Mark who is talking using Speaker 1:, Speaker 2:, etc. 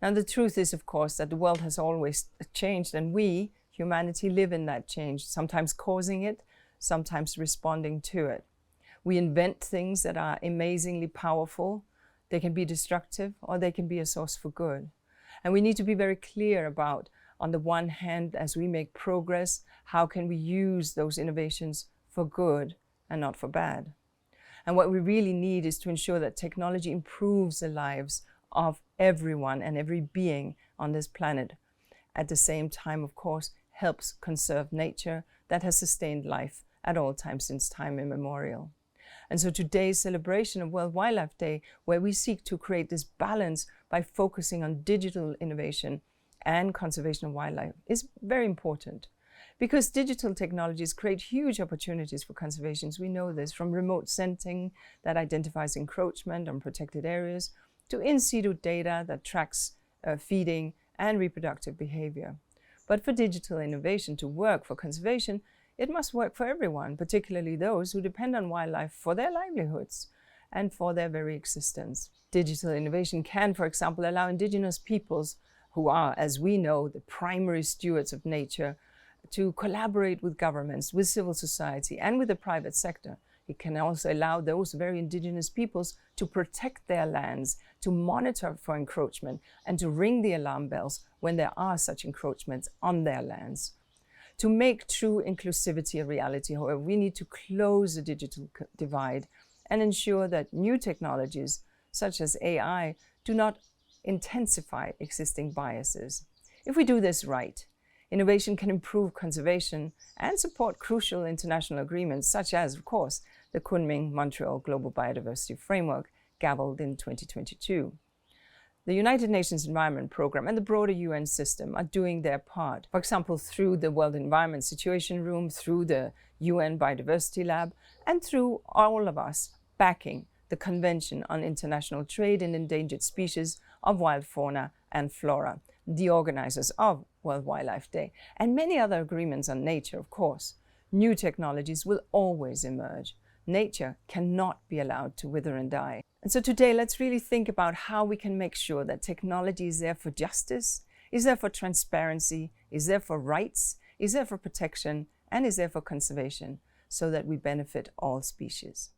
Speaker 1: Now, the truth is, of course, that the world has always changed, and we, humanity, live in that change, sometimes causing it, sometimes responding to it. We invent things that are amazingly powerful. They can be destructive, or they can be a source for good. And we need to be very clear about, on the one hand, as we make progress, how can we use those innovations for good and not for bad? And what we really need is to ensure that technology improves the lives of everyone and every being on this planet. At the same time, of course, helps conserve nature that has sustained life at all times since time immemorial. And so today's celebration of World Wildlife Day, where we seek to create this balance by focusing on digital innovation and conservation of wildlife, is very important. Because digital technologies create huge opportunities for conservation. We know this, from remote sensing that identifies encroachment on protected areas, to in situ data that tracks feeding and reproductive behavior. But for digital innovation to work for conservation, it must work for everyone, particularly those who depend on wildlife for their livelihoods and for their very existence. Digital innovation can, for example, allow indigenous peoples, who are, as we know, the primary stewards of nature, to collaborate with governments, with civil society, and with the private sector. It can also allow those very indigenous peoples to protect their lands, to monitor for encroachment, and to ring the alarm bells when there are such encroachments on their lands. To make true inclusivity a reality, however, we need to close the digital divide and ensure that new technologies, such as AI, do not intensify existing biases. If we do this right, innovation can improve conservation and support crucial international agreements, such as, of course, the Kunming-Montreal Global Biodiversity Framework, gavelled in 2022. The United Nations Environment Programme and the broader UN system are doing their part, for example, through the World Environment Situation Room, through the UN Biodiversity Lab, and through all of us backing the Convention on International Trade in Endangered Species of Wild Fauna and Flora, the organizers of World Wildlife Day, and many other agreements on nature, of course. New technologies will always emerge. Nature cannot be allowed to wither and die. And so today, let's really think about how we can make sure that technology is there for justice, is there for transparency, is there for rights, is there for protection, and is there for conservation, so that we benefit all species.